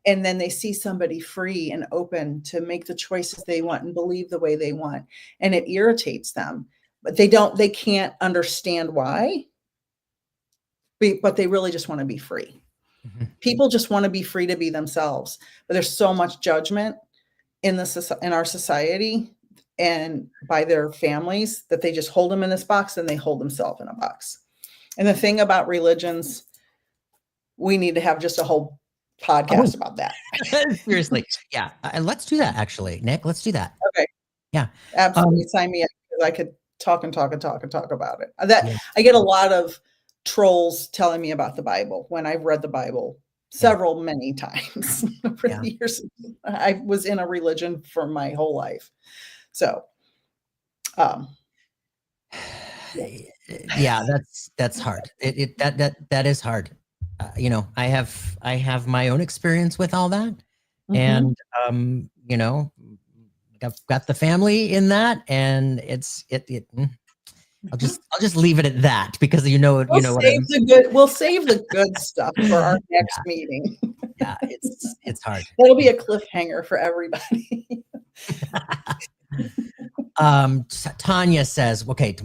And then they see somebody free and open to make the choices they want and believe the way they want. And it irritates them, but they can't understand why, but they really just want to be free. Mhm. People just want to be free to be themselves, but there's so much judgment in our society and by their families that they just hold them in this box and they hold themselves in a box. And the thing about religions, we need to have just a whole Oh, podcast about that. seriously. Yeah. Let's do that, actually, Nick. Let's do that. Okay. Yeah. Absolutely. Sign me up because I could talk and talk and talk and talk about it. That Yeah. I get a lot of trolls telling me about the Bible when I've read the Bible Yeah. many times over Yeah. the years. I was in a religion for my whole life. So, um, Yeah, that's hard. That is hard. You know, I have my own experience with all that, mhm. and you know, I've got the family in that, and I'll just leave it at that because you know what I'm. We'll save the good stuff for our next Yeah, meeting. yeah, it's hard. That'll be a cliffhanger for everybody. Tanya says, okay,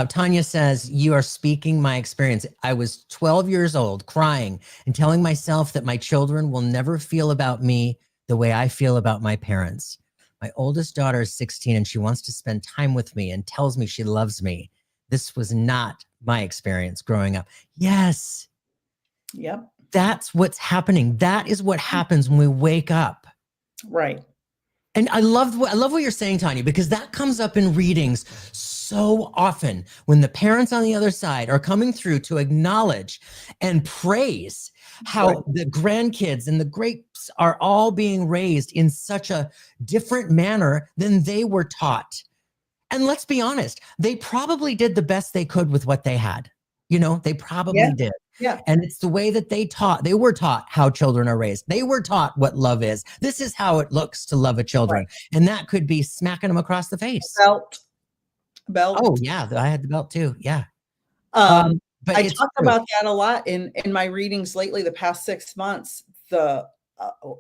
Tanya says, you are speaking my experience. I was 12 years old, crying and telling myself that my children will never feel about me the way I feel about my parents. My oldest daughter is 16 and she wants to spend time with me and tells me she loves me. This was not my experience growing up. Yes, Yep. that's what's happening. That is what happens when we wake up. Right. And I love what you're saying, Tanya, because that comes up in readings so often when the parents on the other side are coming through to acknowledge and praise how Right. the grandkids and the greats are all being raised in such a different manner than they were taught. And let's be honest, they probably did the best they could with what they had. You know, they probably Yeah. did. Yeah. And it's the way that they were taught how children are raised. They were taught what love is. This is how it looks to love a Right. children. And that could be smacking them across the face. Belt. Oh Belt. yeah, I had the belt too. Yeah. Um, But I it's talked true. about that a lot in my readings lately, the past 6 months.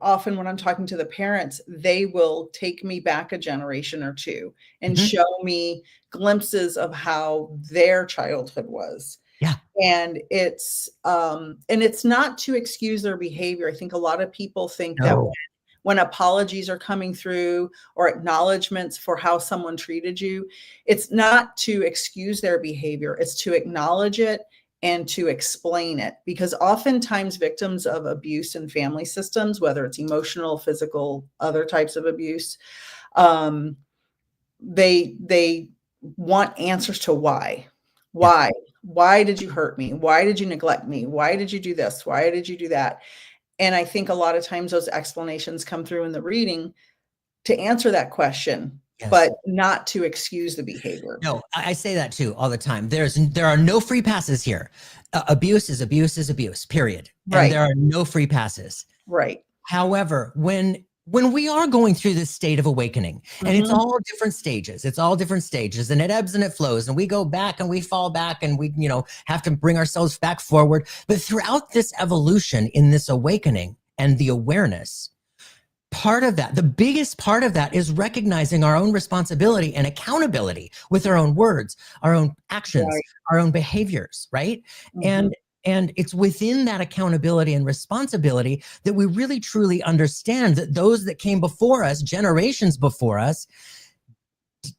Often when I'm talking to the parents, they will take me back a generation or 2 and Mhm. show me glimpses of how their childhood was. Yeah. And it's not to excuse their behavior. I think a lot of people think that No. when apologies are coming through or acknowledgments for how someone treated you, it's not to excuse their behavior, it's to acknowledge it and to explain it. Because oftentimes victims of abuse in family systems, whether it's emotional, physical, other types of abuse, um, they want answers to why. Yeah. Why? Why did you hurt me? Why did you neglect me? Why did you do this? Why did you do that? And I think a lot of times those explanations come through in the reading to answer that question. Yes. but not to excuse the behavior. No, I say that too all the time. There are no free passes here. Abuse is abuse is abuse, period. And Right, there are no free passes. right. However, when we are going through this state of awakening, and it's Mhm. all different stages, and it ebbs and it flows, and we go back and we fall back and we, have to bring ourselves back forward. But throughout this evolution in this awakening and the awareness, part of that, the biggest part of that is recognizing our own responsibility and accountability with our own words, our own actions, Right. our own behaviors, right? Mhm. And it's within that accountability and responsibility that we really truly understand that those that came before us, generations before us,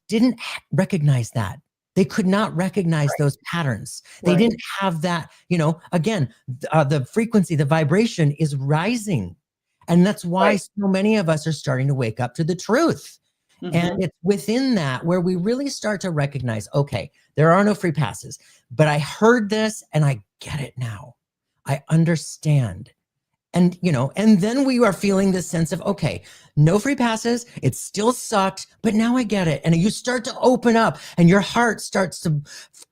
didn't recognize that. They could not recognize Right, those patterns. They right. didn't have that, again, the frequency, the vibration is rising. And that's why Right. so many of us are starting to wake up to the truth. And Mhm. it's within that where we really start to recognize, okay, there are no free passes, but I heard this and I get it now. I understand. And then we are feeling this sense of, okay, no free passes. It still sucked, but now I get it. And you start to open up and your heart starts to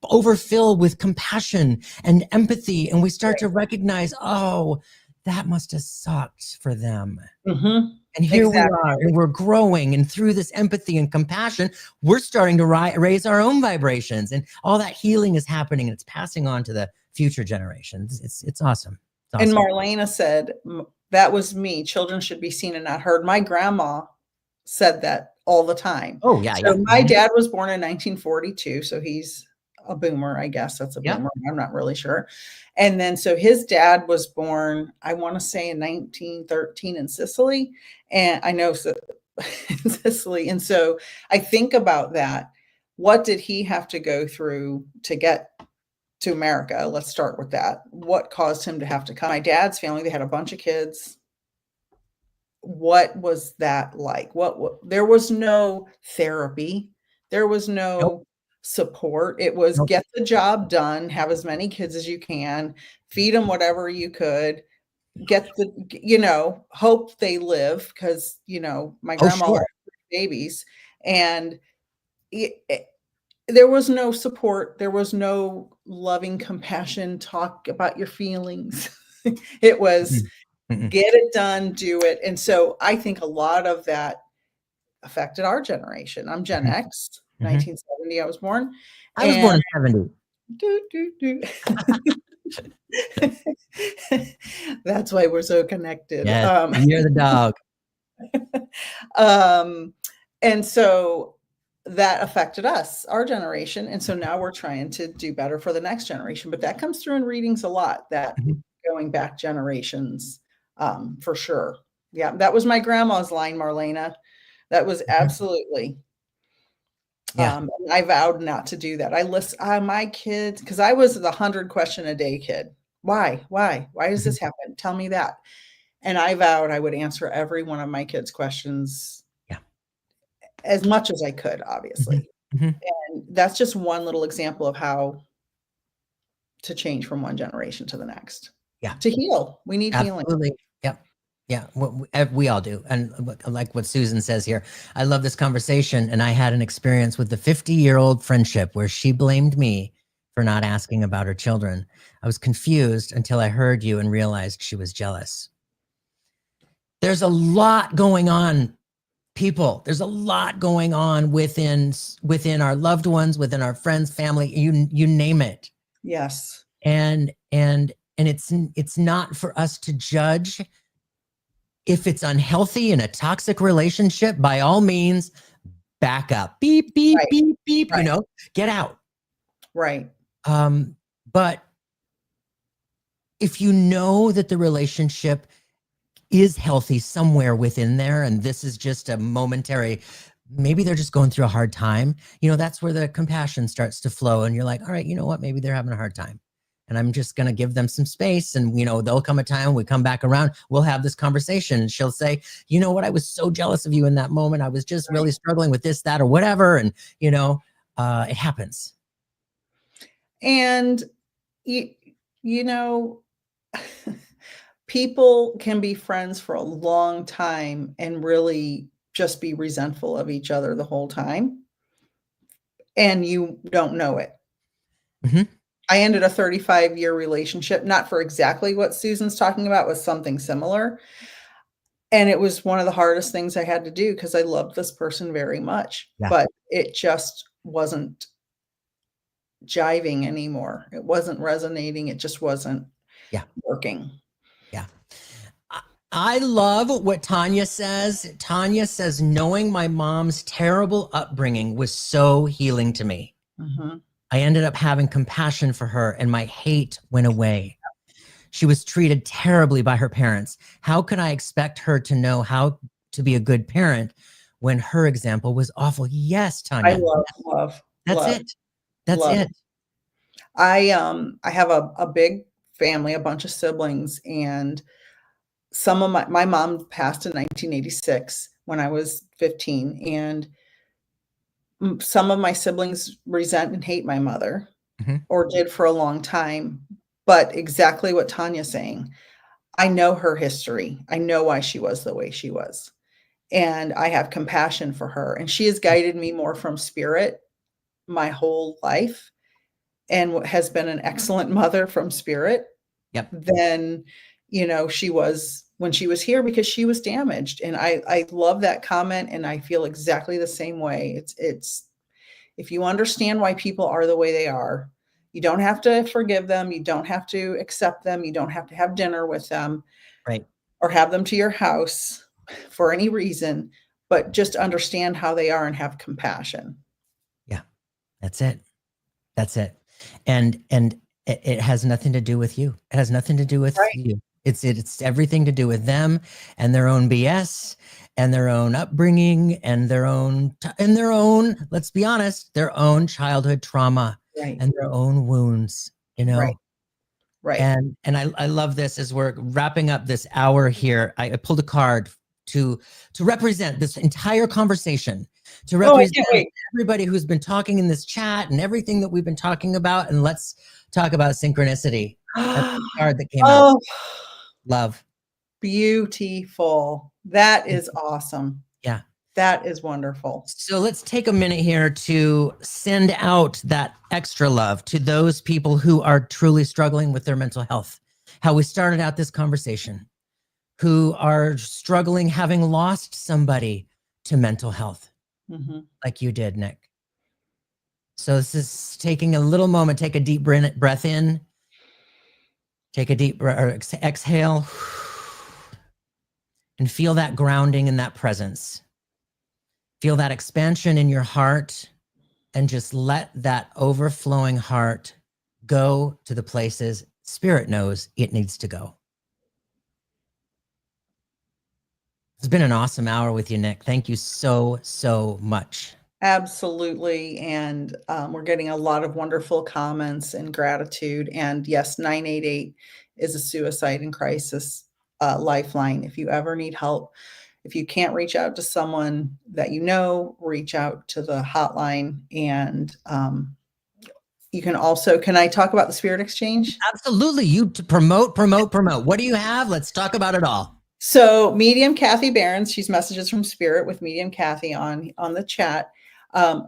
overfill with compassion and empathy. And we start Right. to recognize, oh, that must have sucked for them. Mhm. And here we Exactly. are, and we're growing. And through this empathy and compassion, we're starting to raise our own vibrations. And all that healing is happening and it's passing on to the future generations. It's awesome. It's And awesome. Marlena said, "That was me. Children should be seen and not heard." My grandma said that all the time. Oh, yeah, So yeah. my Mhm. dad was born in 1942, so he's a boomer, I guess that's a Yep. boomer, I'm not really sure. And then so his dad was born, I wanna say in 1913 in Sicily, and I know in Sicily, and so I think about that. What did he have to go through to get to America? Let's start with that. What caused him to have to come? My dad's family, they had a bunch of kids. What was that like? There was no therapy. There was Nope, no support. It was nope. get the job done, have as many kids as you can, feed them whatever you could, get hope they live because, my Oh, grandma had sure. 3 babies, and it there was no support, there was no loving compassion, talk about your feelings. It was Mhm. Mhm. get it done, do it, and so I think a lot of that affected our generation. I'm Gen Mhm. X, Mhm. 1970 I was born, I was born and in 70. do, do, do. That's why we're so connected. Yes, you're the dog. Um, and so that affected us, our generation, and so now we're trying to do better for the next generation, but that comes through in readings a lot, that Mhm. going back generations, for sure. Yeah, that was my grandma's line, Marlena. That was Mhm. absolutely, Yeah. I vowed not to do that. I list my kids, because I was the 100 question a day kid. Why? Why? Why does Mhm. this happen? Tell me that. And I vowed I would answer every one of my kids' questions Yeah. as much as I could, Mhm. obviously. Mhm. And that's just one little example of how to change from one generation to the next. Yeah. To heal, we need healing. Absolutely. Yep. Yeah. We all do. And like what Susan says here, I love this conversation. And I had an experience with the 50-year-old friendship where she blamed me for not asking about her children. I was confused until I heard you and realized she was jealous. There's a lot going on, people. There's a lot going on within our loved ones, within our friends, family, you name it. Yes. And it's not for us to judge. If it's unhealthy in a toxic relationship, by all means, back up. Beep, beep, Right, beep, beep, right, get out. right. But if you know that the relationship is healthy somewhere within there, and this is just a momentary, maybe they're just going through a hard time, that's where the compassion starts to flow. And you're like, all right, you know what? Maybe they're having a hard time. And I'm just going to give them some space. And, there'll come a time when we come back around, we'll have this conversation. And she'll say, you know what? I was so jealous of you in that moment. I was just Right. really struggling with this, that, or whatever. And, it happens. And you you know, people can be friends for a long time and really just be resentful of each other the whole time, and you don't know it. Mhm. I ended a 35-year relationship, not for exactly what Susan's talking about, with something similar. And it was one of the hardest things I had to do because I loved this person very much, Yeah. but it just wasn't jiving anymore. It wasn't resonating. It just wasn't Yeah. working. Yeah. I love what Tanya says. Tanya says, knowing my mom's terrible upbringing was so healing to me. Mhm. I ended up having compassion for her and my hate went away. She was treated terribly by her parents. How could I expect her to know how to be a good parent when her example was awful? Yes, I Tanya. That's love, it. That's love. it. I have a big family, a bunch of siblings, and some of my mom passed in 1986 when I was 15, and some of my siblings resent and hate my mother, Mhm. or did for a long time. But exactly what Tanya's saying, I know her history. I know why she was the way she was. And I have compassion for her. And she has guided me more from spirit my whole life, and has been an excellent mother from spirit Yep. than, she was when she was here, because she was damaged. And I love that comment, and I feel exactly the same way. It's if you understand why people are the way they are, you don't have to forgive them, you don't have to accept them, you don't have to have dinner with them Right. or have them to your house for any reason, but just understand how they are and have compassion. Yeah. That's it. That's it. And it has nothing to do with you. It has nothing to do with Right. you. It's everything to do with them and their own BS and their own upbringing and their own, let's be honest, their own childhood trauma Right. and their own wounds, Right. Right. And I love this as we're wrapping up this hour here. I pulled a card to represent this entire conversation, to Oh, I represent can't wait. everybody who's been talking in this chat and everything that we've been talking about. And let's talk about synchronicity. That's the card that came out. Oh, Love. beautiful. That is awesome. Yeah. That is wonderful. So let's take a minute here to send out that extra love to those people who are truly struggling with their mental health. How we started out this conversation, who are struggling, having lost somebody to mental health, Mhm. like you did, Nik. So this is taking a little moment. Take a deep breath in. Take a deep exhale, and feel that grounding and that presence. Feel that expansion in your heart, and just let that overflowing heart go to the places Spirit knows it needs to go. It's been an awesome hour with you, Nik. Thank you so, so much. Absolutely. And we're getting a lot of wonderful comments and gratitude. And yes, 988 is a suicide and crisis lifeline. If you ever need help, if you can't reach out to someone that you know, reach out to the hotline. And you can also, can I talk about the Spirit Exchange? Absolutely. You to promote. What do you have? Let's talk about it all. So medium Kathy Behrens, she's Messages from Spirit with medium Kathy on the chat.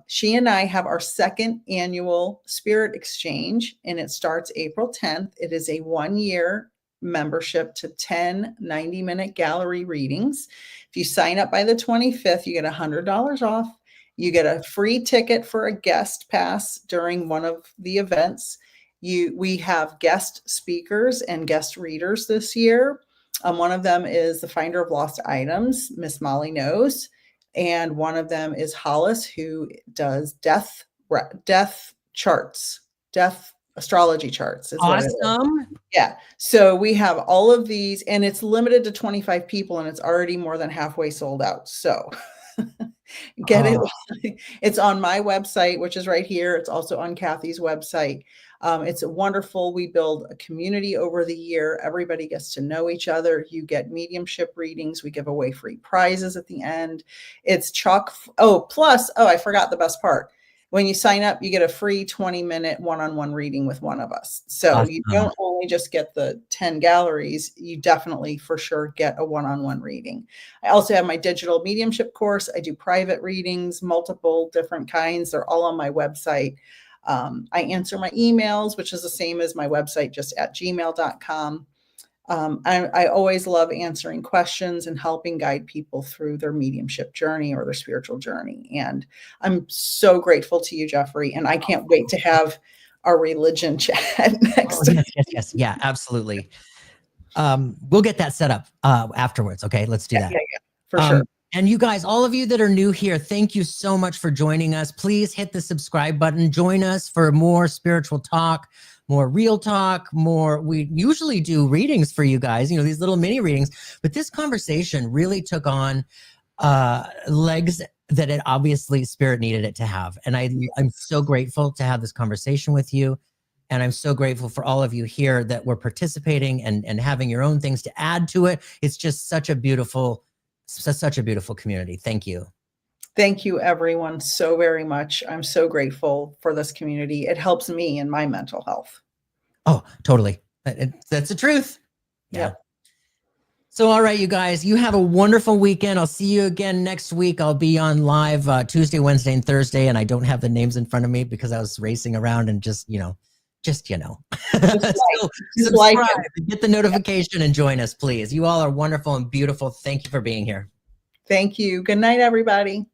She and I have our second annual Spirit Exchange, and it starts April 10th. It is a 1-year membership to 10 90-minute gallery readings. If you sign up by the 25th, you get $100 off. You get a free ticket for a guest pass during one of the events. We have guest speakers and guest readers this year. One of them is the finder of lost items, Miss Molly knows, and one of them is Hollis, who does death charts, death astrology charts is what it is. Awesome. Yeah. So we have all of these, and it's limited to 25 people, and it's already more than halfway sold out. So get it. It's on my website, which is right here. It's also on Kathy's website. It's wonderful. We build a community over the year. Everybody gets to know each other. You get mediumship readings. We give away free prizes at the end. It's chock. Oh, plus, I forgot the best part. When you sign up, you get a free 20-minute one-on-one reading with one of us. So you Awesome. don't only just get the 10 galleries, you definitely for sure get a one-on-one reading. I also have my digital mediumship course. I do private readings, multiple different kinds. They're all on my website. I answer my emails, which is the same as my website, just at gmail.com. I always love answering questions and helping guide people through their mediumship journey or their spiritual journey. And I'm so grateful to you, Jeffrey. And I can't wait to have our religion chat next time. Yes. Yeah, absolutely. We'll get that set up afterwards. Okay, let's do that. Yeah, for sure. And you guys, all of you that are new here, thank you so much for joining us. Please hit the subscribe button. Join us for more spiritual talk, more real talk, more. We usually do readings for you guys, these little mini readings, but this conversation really took on legs that it obviously Spirit needed it to have. And I'm so grateful to have this conversation with you. And I'm so grateful for all of you here that were participating and having your own things to add to it. It's just such a beautiful community. Thank you. Thank you, everyone, so very much. I'm so grateful for this community. It helps me in my mental health. Oh, totally. That's the truth. Yeah. So, all right, you guys, you have a wonderful weekend. I'll see you again next week. I'll be on live Tuesday, Wednesday, and Thursday. And I don't have the names in front of me because I was racing around and just subscribe, get the notification and join us, please. You all are wonderful and beautiful. Thank you for being here. Thank you. Good night, everybody.